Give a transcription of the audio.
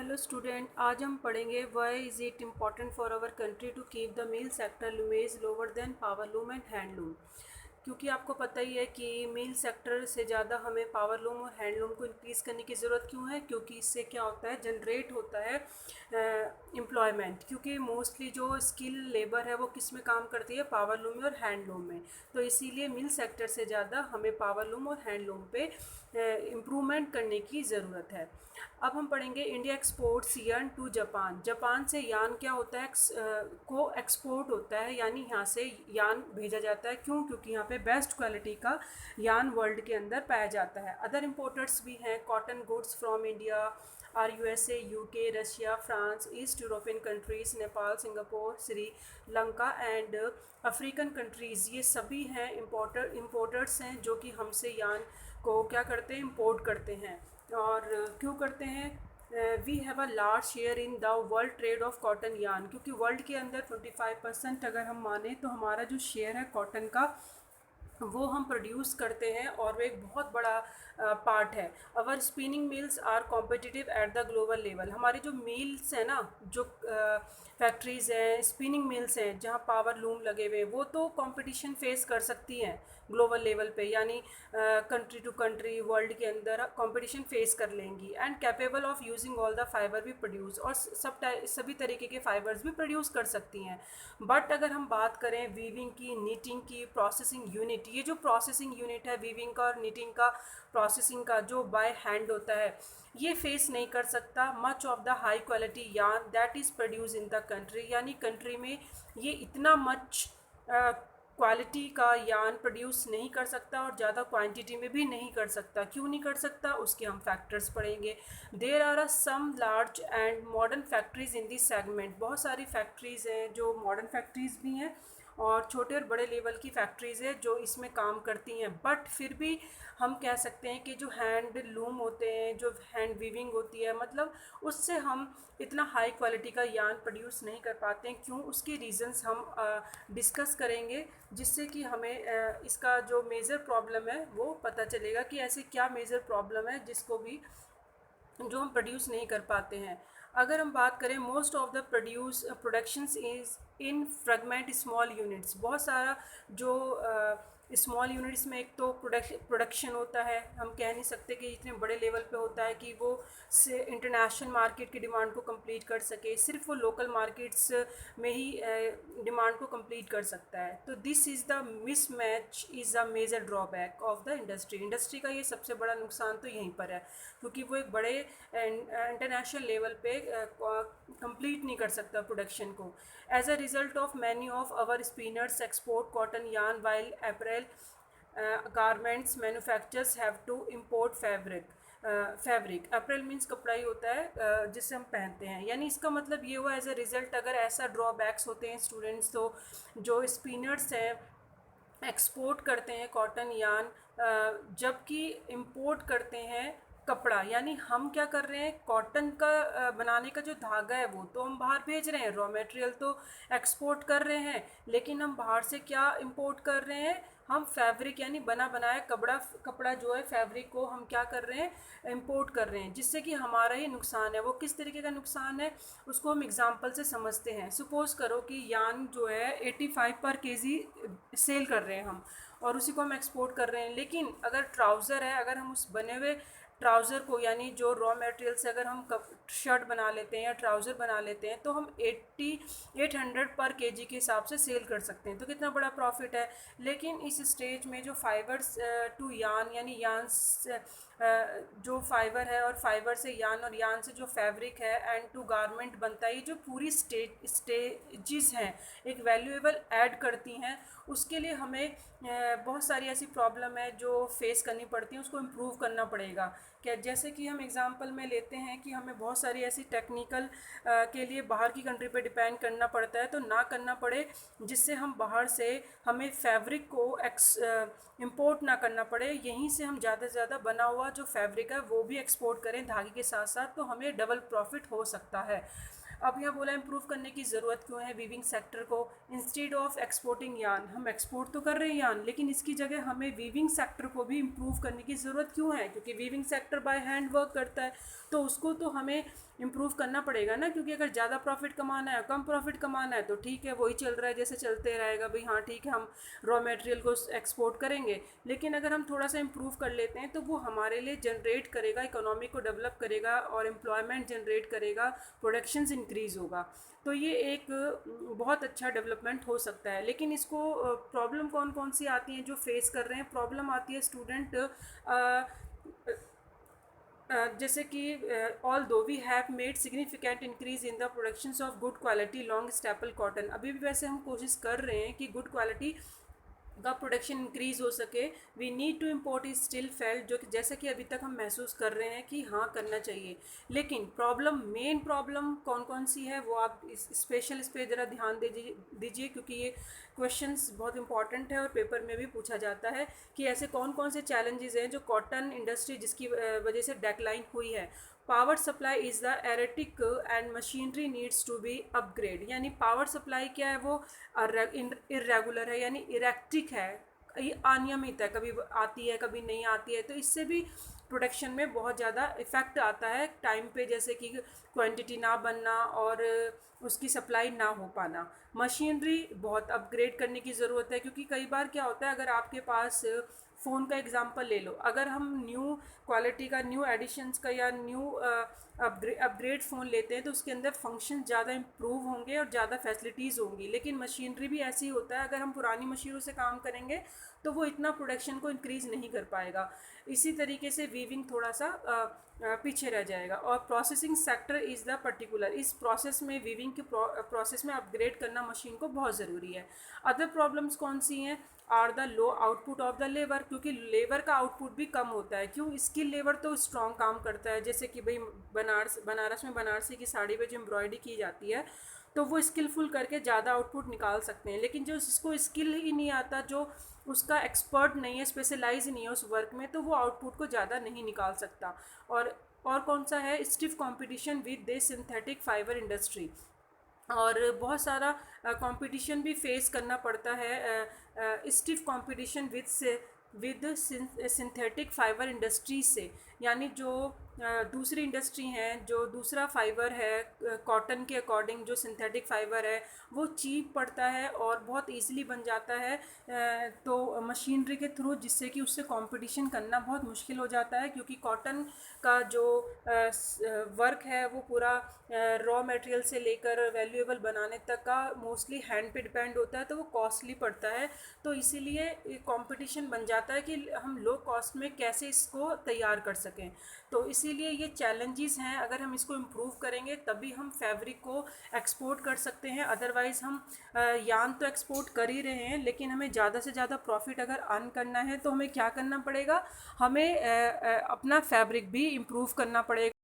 Hello student, आज हम पढ़ेंगे why is it important for our country to keep the mill sector लूमेज lower than powerloom and handloom. क्योंकि आपको पता ही है कि मिल सेक्टर से ज़्यादा हमें पावरलूम और हैंडलूम को इंक्रीज़ करने की ज़रूरत क्यों है। क्योंकि इससे क्या होता है, जनरेट होता है एम्प्लॉयमेंट। क्योंकि मोस्टली जो स्किल लेबर है वो किस में काम करती है, पावरलूम में और हैंडलूम में। तो इसीलिए मिल सेक्टर से ज़्यादा हमें पावरलूम और हैंडलूम पे इम्प्रूवमेंट करने की ज़रूरत है। अब हम पढ़ेंगे India exports yarn to Japan. Japan से यार्न क्या होता है, को एक्सपोर्ट होता है, यानी यहाँ से यार्न भेजा जाता है। क्यों? क्योंकि यहाँ पे बेस्ट क्वालिटी का यार्न वर्ल्ड के अंदर पाया जाता है। अदर इम्पोर्टर्स भी हैं cotton goods from India are USA, UK, Russia, France, East European countries, Nepal, Singapore, Sri Lanka and African countries. ये सभी हैं इम्पोर्टर्स हैं जो कि हमसे यार्न को क्या करते हैं, इम्पोर्ट करते हैं। और क्यों करते हैं? We have a large share in the world trade of cotton yarn. क्योंकि वर्ल्ड के अंदर 25% अगर हम माने तो हमारा जो शेयर है कॉटन का वो हम प्रोड्यूस करते हैं और वो एक बहुत बड़ा पार्ट है। Our spinning mills are competitive at the global level. हमारी जो मिल्स हैं ना, जो फैक्ट्रीज़ हैं, स्पिनिंग मिल्स हैं जहाँ पावर लूम लगे हुए, वो तो कंपटीशन फेस कर सकती हैं ग्लोबल लेवल पे, यानी कंट्री टू कंट्री वर्ल्ड के अंदर कंपटीशन फेस कर लेंगी। And capable of using all the fibre भी प्रोड्यूस, और सभी तरीके के फाइबर्स भी प्रोड्यूस कर सकती हैं। बट अगर हम बात करें वीविंग की, नीटिंग की, प्रोसेसिंग यूनिट, ये जो प्रोसेसिंग यूनिट है वीविंग का और नीटिंग का, प्रोसेसिंग का जो बाय हैंड होता है, ये फेस नहीं कर सकता much of the high quality yarn that is produce in the country. यानी कंट्री में ये इतना मच क्वालिटी का यार्न प्रोड्यूस नहीं कर सकता और ज़्यादा क्वांटिटी में भी नहीं कर सकता। क्यों नहीं कर सकता, उसके हम फैक्टर्स पढ़ेंगे। There are some large and modern factories in this segment. बहुत सारी फैक्ट्रीज़ हैं जो मॉडर्न फैक्ट्रीज़ भी हैं और छोटे और बड़े लेवल की फैक्ट्रीज़ है जो इसमें काम करती हैं। बट फिर भी हम कह सकते हैं कि जो हैंड लूम होते हैं, जो हैंड वीविंग होती है, मतलब उससे हम इतना हाई क्वालिटी का यार्न प्रोड्यूस नहीं कर पाते हैं। क्यों? उसके रीज़न्स हम डिस्कस करेंगे, जिससे कि हमें इसका जो मेजर प्रॉब्लम है वो पता चलेगा कि ऐसे क्या मेजर प्रॉब्लम है जिसको भी जो हम प्रोड्यूस नहीं कर पाते हैं। अगर हम बात करें, most of the productions is in fragment small units. बहुत सारा जो स्मॉल यूनिट्स में एक तो प्रोडक्शन होता है, हम कह नहीं सकते कि इतने बड़े लेवल पे होता है कि वो से इंटरनेशनल मार्केट की डिमांड को कंप्लीट कर सके। सिर्फ वो लोकल मार्केट्स में ही डिमांड को कंप्लीट कर सकता है। तो this is the mismatch is a major drawback of the industry का ये सबसे बड़ा नुकसान तो यहीं पर है, क्योंकि वो एक बड़े इंटरनेशनल लेवल पे कंप्लीट नहीं कर सकता प्रोडक्शन को। As a result of many of our spinners export cotton yarn while apparel garments manufacturers have to import fabric. Apparel means कपड़ा ही होता है जिससे हम पहनते हैं। यानी इसका मतलब ये हुआ, एज अ रिज़ल्ट अगर ऐसा ड्रॉबैक्स होते हैं स्टूडेंट्स, तो जो स्पिनर्स हैं एक्सपोर्ट करते हैं कॉटन यार्न, जबकि इंपोर्ट करते हैं कपड़ा। यानी हम क्या कर रहे हैं, कॉटन का बनाने का जो धागा है वो तो हम बाहर भेज रहे हैं, रॉ मटेरियल तो एक्सपोर्ट कर रहे हैं, लेकिन हम बाहर से क्या इंपोर्ट कर रहे हैं, हम फैब्रिक यानी बना बनाया कपड़ा जो है फैब्रिक को हम क्या कर रहे हैं, इंपोर्ट कर रहे हैं, जिससे कि हमारा ही नुकसान है। वो किस तरीके का नुकसान है उसको हम एग्जांपल से समझते हैं। सपोज़ करो कि यार्न जो है 85 पर केजी सेल कर रहे हैं हम, और उसी को हम एक्सपोर्ट कर रहे हैं। लेकिन अगर ट्राउज़र है, अगर हम उस बने हुए ट्राउज़र को, यानी जो रॉ मटेरियल से अगर हम शर्ट बना लेते हैं या ट्राउज़र बना लेते हैं, तो हम 800 पर केजी के हिसाब से सेल कर सकते हैं। तो कितना बड़ा प्रॉफिट है। लेकिन इस स्टेज में जो फाइबर्स टू यार्न, यानी यार्न जो फाइबर है और फाइबर से यार्न और यार्न से जो फैब्रिक है एंड टू गारमेंट बनता है, ये जो पूरी स्टेजेस हैं एक वैल्यूएबल ऐड करती हैं। उसके लिए हमें बहुत सारी ऐसी प्रॉब्लम है जो फेस करनी पड़ती है, उसको इम्प्रूव करना पड़ेगा। क्या, जैसे कि हम एग्जांपल में लेते हैं कि हमें बहुत सारी ऐसी टेक्निकल के लिए बाहर की कंट्री पे डिपेंड करना पड़ता है, तो ना करना पड़े, जिससे हम बाहर से हमें फैब्रिक को इंपोर्ट ना करना पड़े। यहीं से हम ज़्यादा से ज़्यादा बना हुआ जो फैब्रिक है वो भी एक्सपोर्ट करें धागे के साथ साथ, तो हमें डबल प्रॉफिट हो सकता है। अब यहाँ बोला इम्प्रूव करने की ज़रूरत क्यों है वीविंग सेक्टर को। इंस्टेड ऑफ एक्सपोर्टिंग यार्न, हम एक्सपोर्ट तो कर रहे हैं यार्न, लेकिन इसकी जगह हमें वीविंग सेक्टर को भी इम्प्रूव करने की ज़रूरत क्यों है, क्योंकि weaving sector by hand work करता है, तो उसको तो हमें इम्प्रूव करना पड़ेगा ना। क्योंकि अगर ज़्यादा प्रॉफिट कमाना है, कम प्रॉफिट कमाना है, तो ठीक है वही चल रहा है जैसे चलते रहेगा भाई, हाँ ठीक है हम रॉ मटेरियल को एक्सपोर्ट करेंगे। लेकिन अगर हम थोड़ा सा इम्प्रूव कर लेते हैं तो वो हमारे लिए जनरेट करेगा, इकोनॉमी को डेवलप करेगा और एम्प्लॉयमेंट जनरेट करेगा, प्रोडक्शंस इंक्रीज़ होगा। तो ये एक बहुत अच्छा डेवलपमेंट हो सकता है। लेकिन इसको प्रॉब्लम कौन कौन सी आती हैं जो फेस कर रहे हैं। प्रॉब्लम आती है स्टूडेंट जैसे कि although we have made significant increase in the productions of good quality long staple cotton, अभी भी वैसे हम कोशिश कर रहे हैं कि गुड क्वालिटी का प्रोडक्शन इंक्रीज हो सके। We need to import is still felt, जो कि जैसे कि अभी तक हम महसूस कर रहे हैं कि हाँ करना चाहिए। लेकिन प्रॉब्लम, मेन प्रॉब्लम कौन कौन सी है वो आप स्पेशल इस पर ज़रा ध्यान दीजिए क्योंकि ये क्वेश्चंस बहुत इंपॉर्टेंट है और पेपर में भी पूछा जाता है कि ऐसे कौन कौन से चैलेंजेस हैं जो कॉटन इंडस्ट्री जिसकी वजह से डेक्लाइन हुई है। Power supply is the erratic and machinery needs to be upgrade, यानी पावर सप्लाई क्या है वो इरेगुलर है, यानी इरेक्टिक है, ये अनियमित है, कभी आती है कभी नहीं आती है। तो इससे भी प्रोडक्शन में बहुत ज़्यादा इफ़ेक्ट आता है टाइम पे, जैसे कि क्वांटिटी ना बनना और उसकी सप्लाई ना हो पाना। मशीनरी बहुत अपग्रेड करने की ज़रूरत है, क्योंकि कई बार क्या होता है, अगर आपके पास फ़ोन का एग्जांपल ले लो, अगर हम न्यू क्वालिटी का, न्यू एडिशंस का या न्यू अपग्रेड फ़ोन लेते हैं तो उसके अंदर फंक्शन ज़्यादा इम्प्रूव होंगे और ज़्यादा फैसिलिटीज़ होंगी। लेकिन मशीनरी भी ऐसी होता है, अगर हम पुरानी मशीनों से काम करेंगे तो वो इतना प्रोडक्शन को इंक्रीज़ नहीं कर पाएगा। इसी तरीके से वीविंग थोड़ा सा पीछे रह जाएगा। और processing sector is the particular, इस प्रोसेस में, वीविंग के प्रोसेस में अपग्रेड करना मशीन को बहुत ज़रूरी है। अदर प्रॉब्लम्स कौन सी हैं, are the low output of the labour, क्योंकि लेबर का आउटपुट भी कम होता है। क्यों, स्किल लेबर तो स्ट्रॉन्ग काम करता है, जैसे कि भाई बनारस में बनारसी की साड़ी पे जो एम्ब्रॉयडरी की जाती है तो वो स्किलफुल करके ज़्यादा आउटपुट निकाल सकते हैं। लेकिन जो जिसको स्किल ही नहीं आता, जो उसका एक्सपर्ट नहीं है, स्पेशलाइज नहीं है उस वर्क में, तो वो आउटपुट को ज़्यादा नहीं निकाल सकता। और कौन सा है, stiff competition with the synthetic fibre industry, और बहुत सारा कंपटीशन भी फेस करना पड़ता है stiff competition with synthetic fibre industry से, यानी जो दूसरी इंडस्ट्री हैं, जो दूसरा फाइबर है कॉटन के अकॉर्डिंग, जो सिंथेटिक फाइबर है वो चीप पड़ता है और बहुत इजीली बन जाता है तो मशीनरी के थ्रू, जिससे कि उससे कंपटीशन करना बहुत मुश्किल हो जाता है। क्योंकि कॉटन का जो वर्क है वो पूरा रॉ मटेरियल से लेकर वैल्यूएबल बनाने तक का मोस्टली हैंड पे डिपेंड होता है, तो वो कॉस्टली पड़ता है। तो इसीलिए कंपटीशन बन जाता है कि हम लो कॉस्ट में कैसे इसको तैयार कर सकें। तो इसीलिए ये चैलेंजेस हैं, अगर हम इसको इम्प्रूव करेंगे तभी हम फैब्रिक को एक्सपोर्ट कर सकते हैं। अदरवाइज़ हम यार्न तो एक्सपोर्ट कर ही रहे हैं, लेकिन हमें ज़्यादा से ज़्यादा प्रॉफिट अगर अर्न करना है तो हमें क्या करना पड़ेगा, हमें अपना फैब्रिक भी इम्प्रूव करना पड़ेगा।